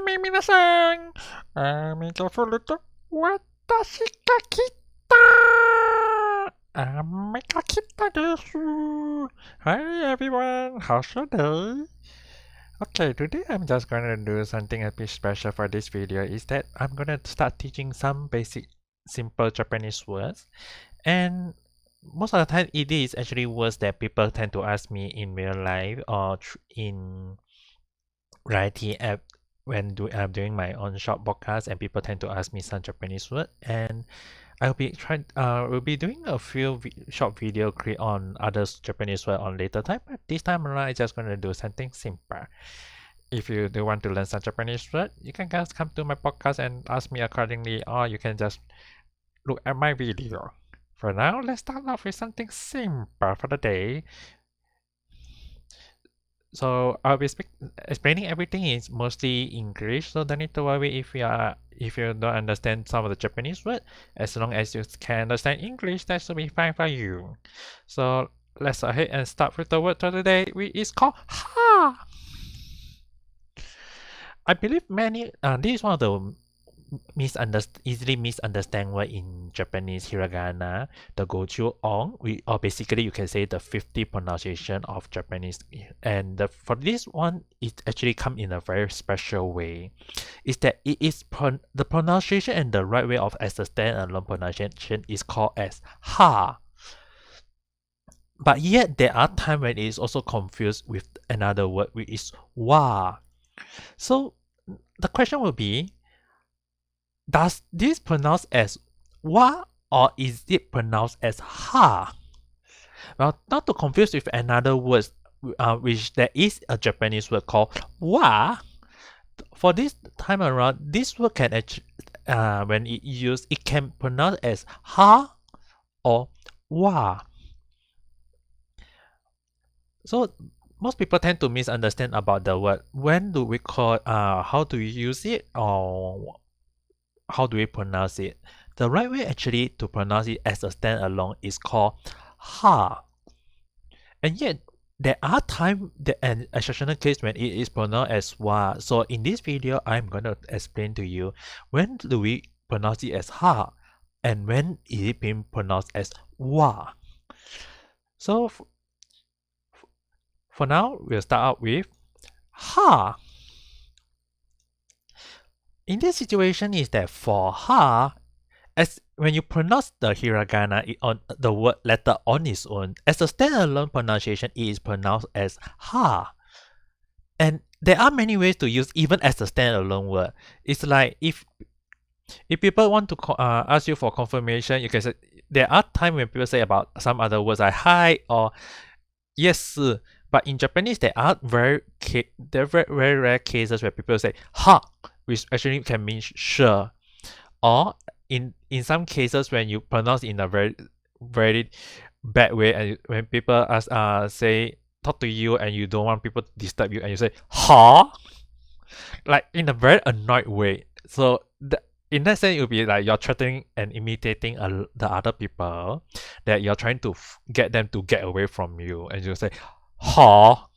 皆さん、メガフルと私が来たメガ来たです。Hi everyone, how's your day? Okay, today I'm just gonna do something a bit special for this video is that I'm gonna start teaching some basic simple Japanese words, and most of the time it is actually words that people tend to ask me in real life or in writing app when I'm doing my own short podcast, and people tend to ask me some Japanese word, and we'll be doing a few short video create on other Japanese word on later time, but this time around I'm just gonna do something simple. If you do want to learn some Japanese word, you can just come to my podcast and ask me accordingly, or you can just look at my video. For now, let's start off with something simple for the day. So I'll be explaining everything is mostly English, so don't need to worry if you don't understand some of the Japanese word. As long as you can understand English, that should be fine for you. So let's go ahead and start with the word for today, which is called ha. I believe many this is one of the easily misunderstand word in Japanese hiragana, the goju on, or basically you can say the 50 pronunciation of Japanese, and for this one it actually come in a very special way. Is that it is the pronunciation and the right way of as a standalone pronunciation is called as ha. But yet there are times when it is also confused with another word which is wa. So the question will be, does this pronounce as wa or is it pronounced as ha? Well, not to confuse with another word, which there is a Japanese word called wa. For this time around, this word can actually, when it used, it can pronounce as ha or wa. So most people tend to misunderstand about the word. When do we call? How do we use it, or how do we pronounce it? The right way actually to pronounce it as a standalone is called ha. And yet there are times, an exceptional case when it is pronounced as wa. So in this video, I'm going to explain to you when do we pronounce it as ha and when is it being pronounced as wa. So for now, we'll start out with ha. In this situation is that for ha, as when you pronounce the hiragana on the word letter on its own, as a standalone pronunciation, it is pronounced as ha. And there are many ways to use even as a standalone word. It's like if people want to ask you for confirmation, you can say, there are times when people say about some other words like hi or yes. But in Japanese, there are very rare cases where people say ha, which actually can mean sure. Or in some cases when you pronounce in a very bad way, and when people say talk to you and you don't want people to disturb you and you say ha, like in a very annoyed way. So in that sense, it will be like you're threatening and imitating the other people, that you're trying to get them to get away from you, and you say ha.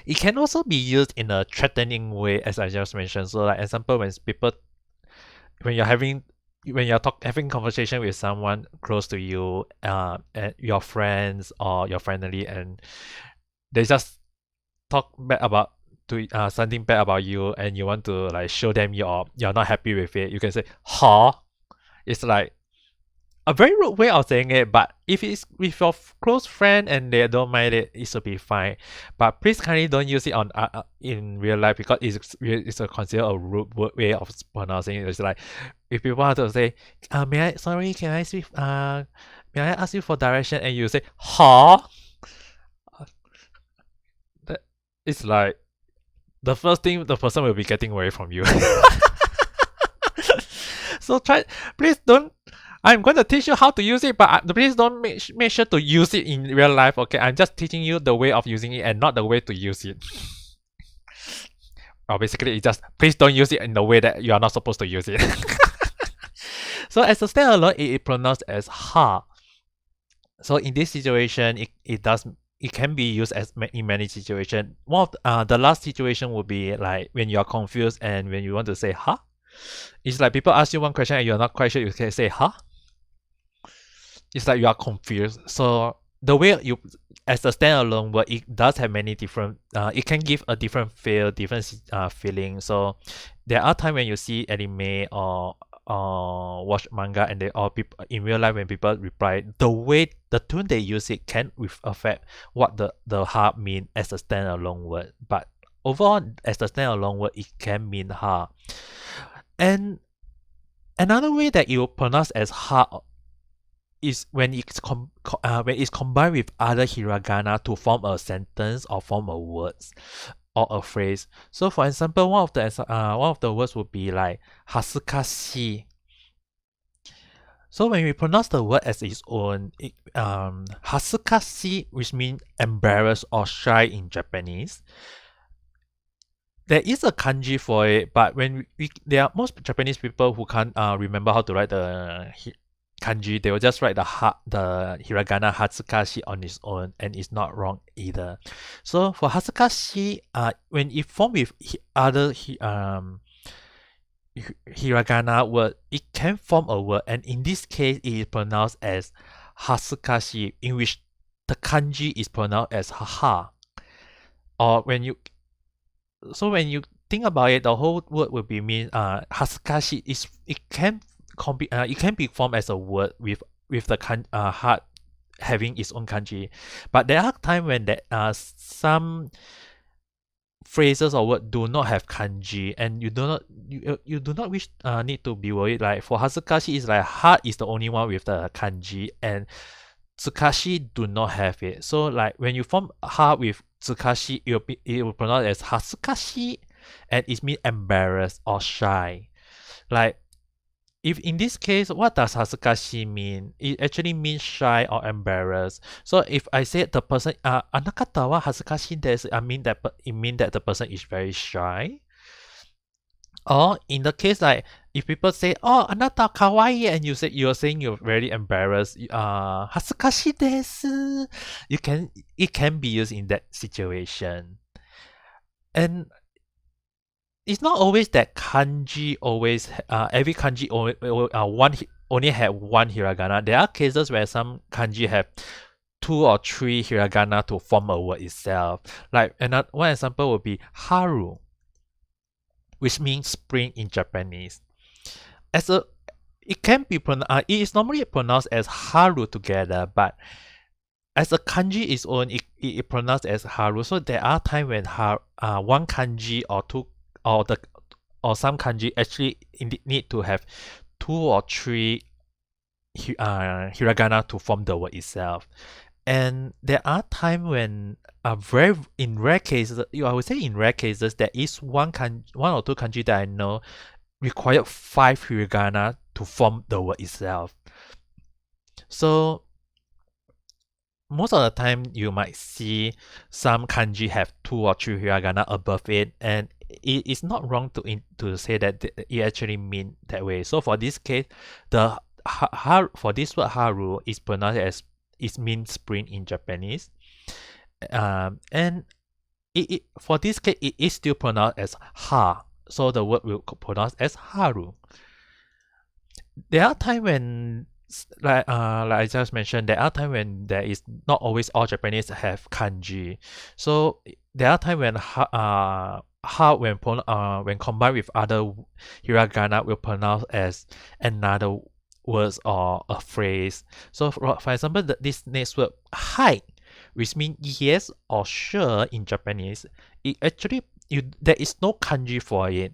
It can also be used in a threatening way, as I just mentioned. So like example, when you're having conversation with someone close to you, and your friends or your family, and they just talk bad about something bad about you, and you want to like show them you're not happy with it, you can say ha. It's like a very rude way of saying it, but if it's with your close friend and they don't mind it, it should be fine. But please kindly don't use it on in real life, because it's considered a rude way of pronouncing it. It's like if people want to say, may I ask you for direction, and you say ha. That it's like the first thing the person will be getting away from you. So please don't. I'm going to teach you how to use it, but please don't make sure to use it in real life, okay? I'm just teaching you the way of using it and not the way to use it. Well, basically, it's just please don't use it in the way that you are not supposed to use it. So as a standalone, it is pronounced as ha. So in this situation, it does it can be used as in many situations. One of the last situation would be like when you are confused and when you want to say huh. It's like people ask you one question and you're not quite sure, you can say huh. It's like you are confused. So the way you, as a standalone word, it does have many different. It can give a different feel, different feeling. So there are times when you see anime or watch manga and they all people in real life when people reply, the way the tune they use it can affect what the ha mean as a standalone word. But overall, as a standalone word, it can mean ha. And another way that you pronounce as ha is when it's combined with other hiragana to form a sentence or form a words or a phrase. So for example, one of the words would be like hasukashi. So when we pronounce the word as its own, hasukashi, which means embarrassed or shy in Japanese, there is a kanji for it, but when there are most Japanese people who can't remember how to write the kanji, they will just write the hiragana hatsukashi on its own, and it's not wrong either. So for hatsukashi, when it formed with other hiragana word, it can form a word, and in this case, it is pronounced as hatsukashi, in which the kanji is pronounced as haha. Or when you think about it, the whole word will be mean hatsukashi is it can be formed as a word with the heart having its own kanji, but there are times when there are some phrases or words do not have kanji, and you do not wish need to be worried. Like for hatsukashi, is like heart is the only one with the kanji, and tsukashi do not have it. So like when you form ha with tsukashi, it will pronounce as hatsukashi, and it means embarrassed or shy. Like if in this case, what does hatsukashi mean? It actually means shy or embarrassed. So if I say the person anakata wa hatsukashi desu, I mean that it means that the person is very shy. Or in the case like if people say, "Oh, anata kawaii," and you're saying you're very embarrassed, hatsukashi desu. It can be used in that situation. And it's not always that kanji always every kanji only have one hiragana. There are cases where some kanji have 2 or 3 hiragana to form a word itself. Like one example would be haru, which means spring in Japanese. It is normally pronounced as haru together, but as a kanji is own, it pronounced as haru. So there are times when one kanji or two or some kanji actually need to have 2 or 3 hiragana to form the word itself. And there are times when in rare cases, I would say in rare cases, there is one or two kanji that I know require 5 hiragana to form the word itself. So most of the time you might see some kanji have 2 or 3 hiragana above it, and it is not wrong to say that it actually mean that way. So for this case, the for this word haru is pronounced as it means spring in Japanese, and for this case it is still pronounced as ha. So the word will pronounce as haru. There are times when like I just mentioned, there are times when there is not always all Japanese have kanji. So there are times when when combined with other hiragana will pronounce as another words or a phrase. So for example, this next word hai, which means yes or sure in Japanese, it actually there is no kanji for it.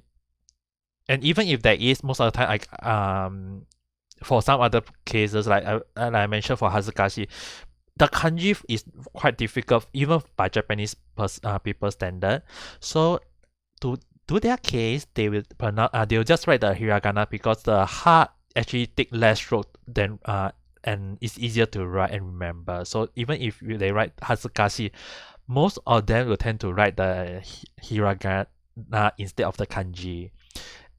And even if there is, most of the time, for some other cases, like I mentioned for Hazukashi, the kanji is quite difficult, even by Japanese people standard. So to do their case, they will just write the hiragana because the ha actually take less stroke than and it's easier to write and remember. So even if they write Hazukashi, most of them will tend to write the hiragana instead of the kanji.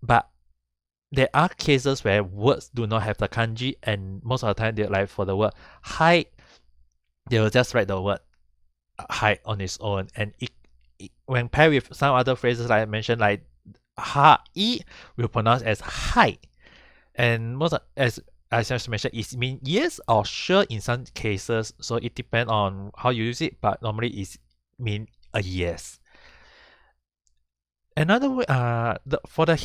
But there are cases where words do not have the kanji, and most of the time, they like for the word hi, they will just write the word high on its own, and when paired with some other phrases like I mentioned, like ha e will pronounce as high, and most as I just mentioned, it means yes or sure in some cases. So it depends on how you use it, but normally it mean a yes. Another way, for the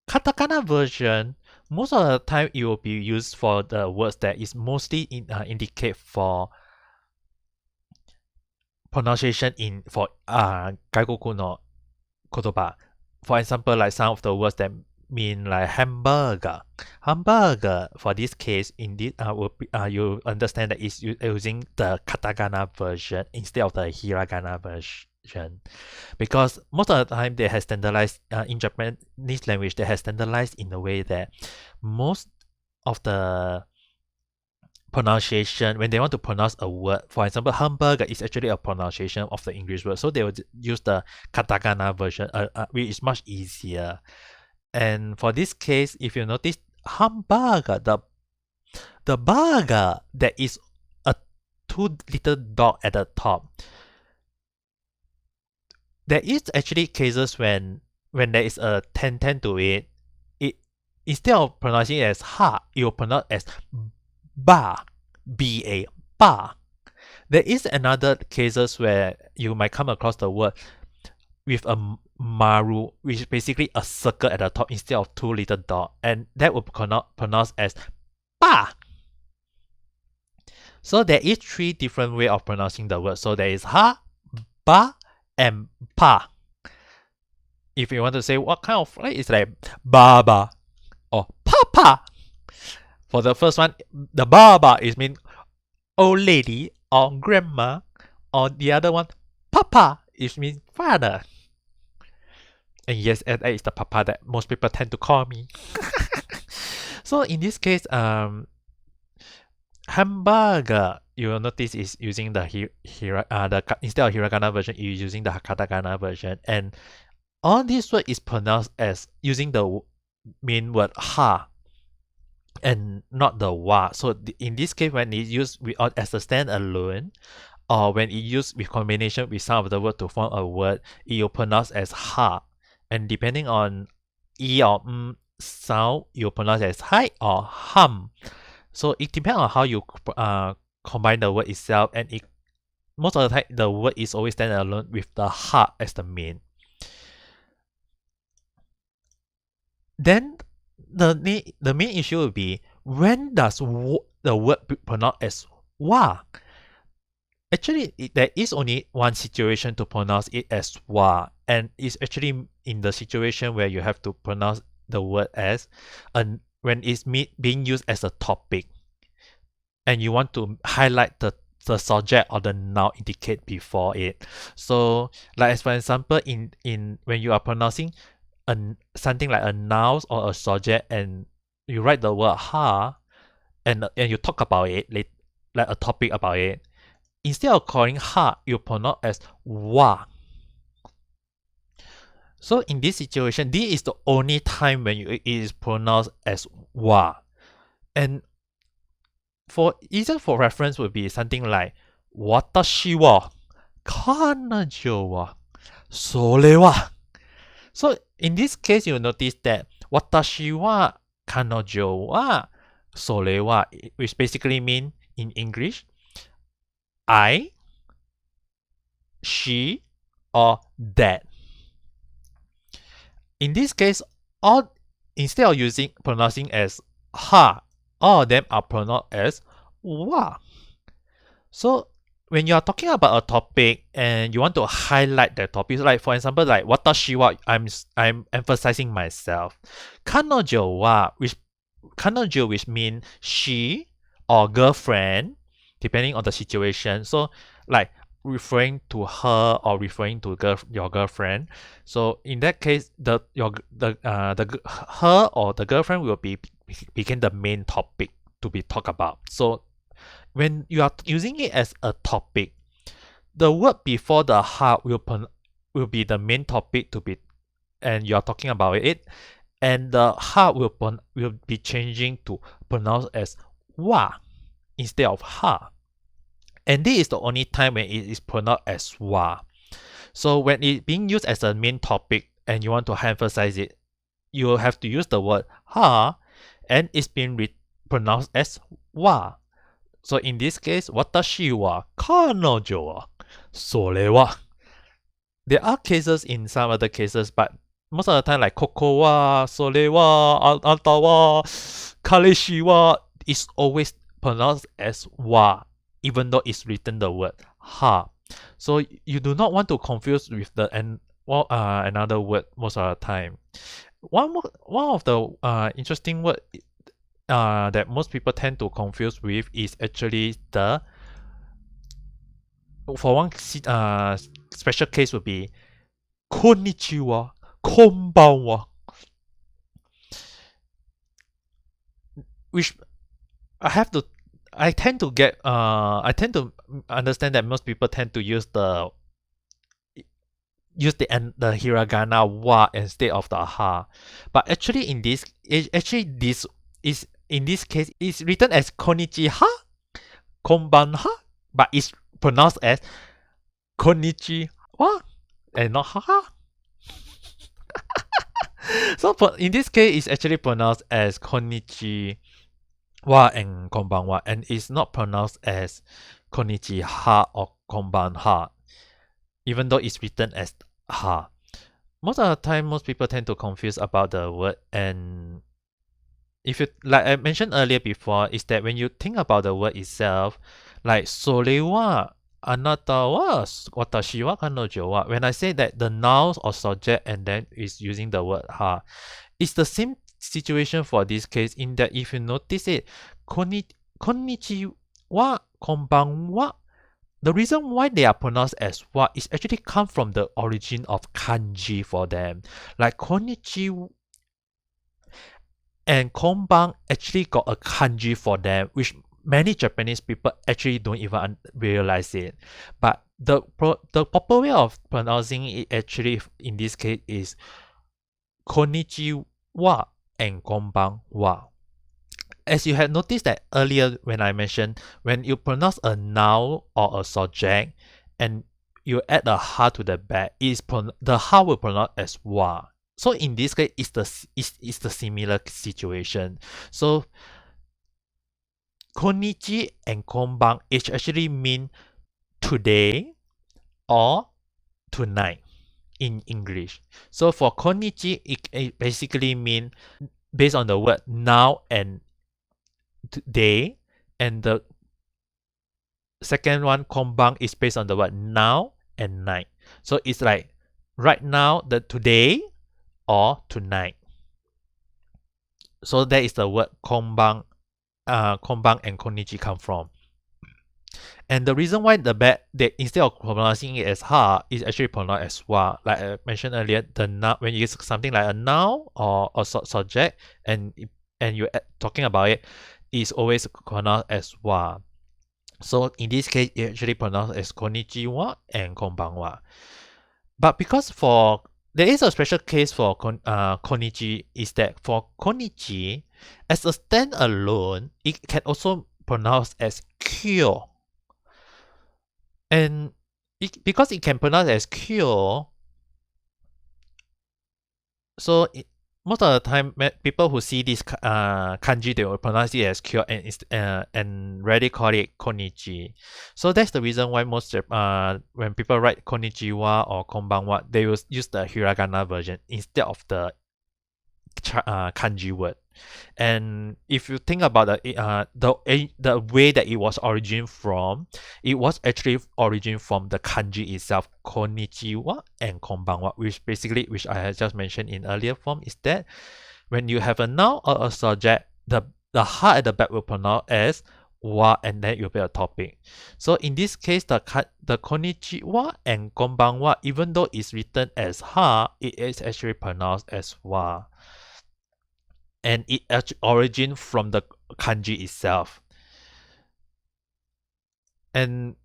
katakana version, most of the time it will be used for the words that is mostly indicate for pronunciation in for Gaikoku no kotoba. For example, like some of the words that mean like hamburger. Hamburger for this case, in this will be, you understand that it's using the katakana version instead of the hiragana version, because most of the time they have standardized in Japanese language. They have standardized in a way that most of the pronunciation when they want to pronounce a word, for example hamburger is actually a pronunciation of the English word, so they would use the katakana version, which is much easier. And for this case, if you notice hamburger, the burger, there is a two little dot at the top. There is actually cases when there is a ten to it, instead of pronouncing it as ha, it will pronounce as ba, ba, ba. There is another cases where you might come across the word with a maru, which is basically a circle at the top instead of two little dots, and that will pronounce as ba. So there is three different way of pronouncing the word. So there is ha, ba, and pa. If you want to say what kind of flight, it's like baba or papa. For the first one, the baba is mean old lady or grandma, or the other one, papa is mean father. And yes, that is the papa that most people tend to call me. So in this case, hamburger, you will notice is using the instead of hiragana version, you're using the katakana version, and all this word is pronounced as using the main word ha and not the wa. So in this case, when it's used as a standalone, or when it's used with combination with some of the word to form a word, it will pronounce as ha. And depending on e or sound, you pronounce as hi or hum. So it depends on how you combine the word itself, and most of the time the word is always standalone with the ha as the main. Then the main issue will be, when does the word be pronounced as wa? Actually, there is only one situation to pronounce it as wa, and it's actually in the situation where you have to pronounce the word as when it's being used as a topic, and you want to highlight the subject or the noun indicate before it. So, like as for example, in when you are pronouncing something like a noun or a subject, and you write the word ha, and you talk about it, like a topic about it, instead of calling ha, you pronounce as wa. So in this situation, this is the only time when it is pronounced as wa. And for reference would be something like 私は彼女はそれは. So in this case, you notice that 私は彼女はそれは, which basically mean in English, I, she, or that. In this case, instead of pronouncing as ha, all of them are pronounced as wa. So when you are talking about a topic and you want to highlight that topic, like for example, like watashi wa, I'm emphasizing myself. Kanojo wa, which mean she or girlfriend, depending on the situation. So like referring to her or referring to your girlfriend. So in that case, her or the girlfriend will become the main topic to be talked about. So when you are using it as a topic, the word before the ha will be the main topic to be, and you are talking about it, and the ha will be changing to pronounce as wa instead of ha. And this is the only time when it is pronounced as wa. So when it being used as a main topic and you want to emphasize it, you have to use the word ha, and it's being pronounced as wa. So in this case, watashi wa kanojo wa sore wa. There are cases in some other cases, but most of the time, like koko wa, sore wa, anta wa, kareshi wa, is always pronounced as wa, even though it's written the word ha. So you do not want to confuse with the another word most of the time. One of the interesting word that most people tend to confuse with is actually the, for one special case would be konnichiwa, konbanwa, which I tend to understand that most people tend to use the hiragana wa instead of the ha, but actually this is in this case is written as konnichiwa, konbanha, but it's pronounced as konnichiwa and not ha. So in this case, it's actually pronounced as konnichiwa and konbanwa, and it's not pronounced as konnichiha or konbanha, even though it's written as ha. Most of the time, most people tend to confuse about the word, and if you, like I mentioned earlier before, is that when you think about the word itself, like sore wa anata wa watashi wa kanojo wa, when I say that the noun or subject and then is using the word ha, it's the same situation for this case, in that if you notice it, konnichi wa, konbanwa, the reason why they are pronounced as wa is actually come from the origin of kanji for them. Like konnichi and konban actually got a kanji for them, which many Japanese people actually don't even realize it. But the proper way of pronouncing it actually in this case is konnichi wa and konban wa. As you have noticed that earlier when I mentioned, when you pronounce a noun or a subject and you add a ha to the back, the ha will pronounce as wa. So in this case, it's the similar situation. So konnichi and konban, it actually mean today or tonight in English. So for konnichi, it basically mean based on the word now and day, and the second one konban is based on the word now and night. So it's like right now, the today or tonight. So that is the word konban and konnichi come from. And the reason why they instead of pronouncing it as ha, is actually pronounced as wa. Like I mentioned earlier, the noun, when you use something like a noun or a subject and you're talking about it, is always pronounced as wa. So in this case, it actually pronounced as konnichiwa and konbanwa. But because there is a special case for konnichi, is that for konnichi, as a standalone, it can also pronounce as kyo. And because it can pronounce as kyo, so most of the time, people who see this kanji, they will pronounce it as kyo and rarely call it konnichi. So that's the reason why most when people write konnichiwa or konbanwa, they will use the hiragana version instead of the kanji word. And if you think about the way that it was origin from, it was actually origin from the kanji itself, konnichiwa and konbanwa, which I had just mentioned in earlier form, is that when you have a noun or a subject, the ha at the back will pronounce as wa, and then you'll be a topic. So in this case, the konnichiwa and konbanwa, even though it's written as ha, it is actually pronounced as wa. And it actually origin from the kanji itself. And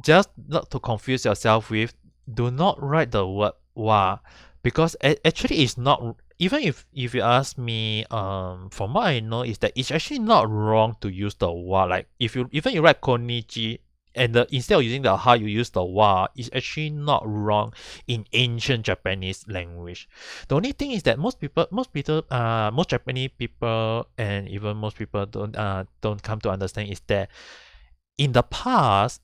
just not to confuse yourself with, do not write the word wa, because actually it's not, even if you ask me, from what I know, is that it's actually not wrong to use the wa. Like if you write konnichi and instead of using the ha, you use the wa, is actually not wrong in ancient Japanese language. The only thing is that most Japanese people, and even most people don't come to understand is that in the past,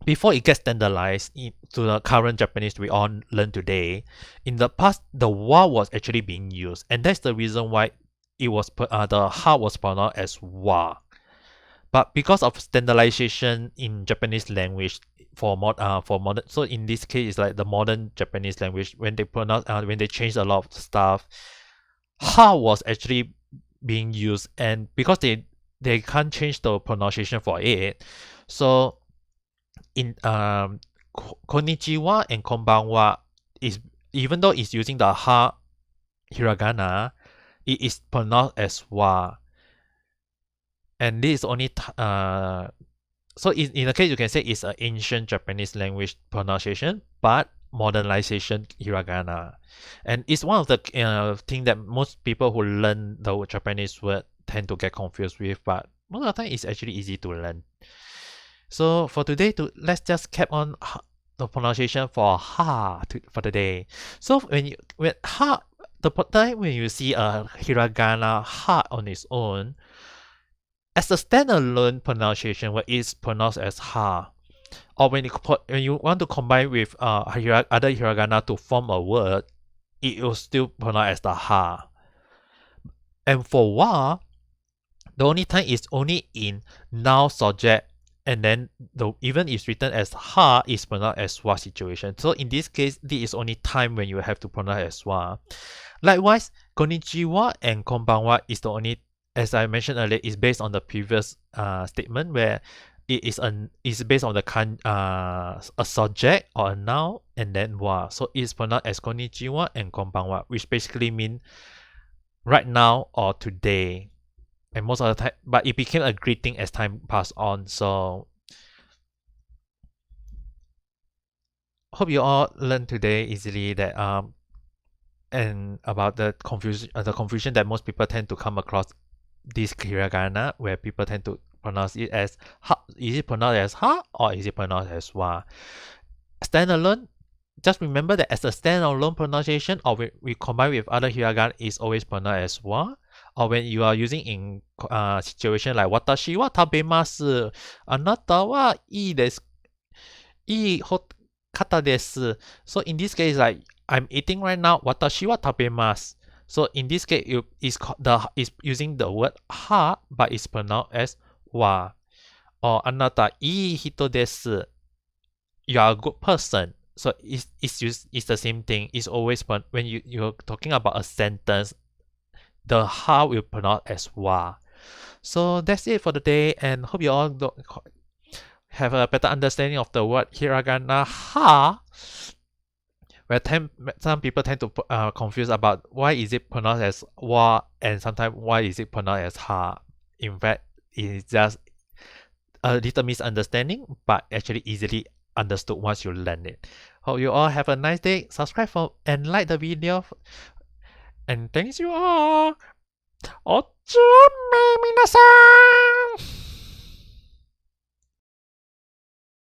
before it gets standardized to the current Japanese we all learn today, in the past the wa was actually being used, and that's the reason why the ha was pronounced as wa. But because of standardization in Japanese language for modern, so in this case it's like the modern Japanese language, when they changed a lot of stuff, ha was actually being used, and because they can't change the pronunciation for it, so in konnichiwa and konbanwa is, even though it's using the ha hiragana, it is pronounced as wa. And this is only so in the case you can say it's an ancient Japanese language pronunciation, but modernization hiragana. And it's one of the thing that most people who learn the Japanese word tend to get confused with, but most of the time it's actually easy to learn. So for today, let's just keep on the pronunciation for ha for the day. So when ha, the time when you see a hiragana ha on its own, as a standalone pronunciation, where it's pronounced as ha, or when you want to combine with other hiragana to form a word, it will still pronounce as the ha. And for wa, the only time is only in noun subject, and then even if written as ha, is pronounced as wa situation. So in this case, this is only time when you have to pronounce as wa. Likewise, konnichiwa and konbanwa is the only, as I mentioned earlier, is based on the previous statement, where it is based on the a subject or a noun and then wa. So it's pronounced as konnichiwa and konbanwa, which basically mean right now or today. And most of the time, but it became a greeting as time passed on. So hope you all learned today easily that and about the confusion that most people tend to come across this hiragana, where people tend to pronounce it as ha. Is it pronounced as ha, or is it pronounced as wa? Standalone, just remember that as a standalone pronunciation, or we combine with other hiragana, is always pronounced as wa. Or when you are using in situation like watashi wa tabemasu, anata wa ii kata desu. So in this case, like I'm eating right now, watashi wa tabemasu. So in this case, is using the word ha, but it's pronounced as wa. Or anata ii hito desu, you are a good person. So it's the same thing. It's always when you're talking about a sentence, the ha will pronounce as wa. So that's it for the day, and hope you all have a better understanding of the word hiragana ha, where some people tend to confuse about why is it pronounced as wa, and sometimes why is it pronounced as ha. In fact, it's just a little misunderstanding, but actually easily understood once you learn it. Hope you all have a nice day. Subscribe and like the video. And thanks you all. おつめみなさん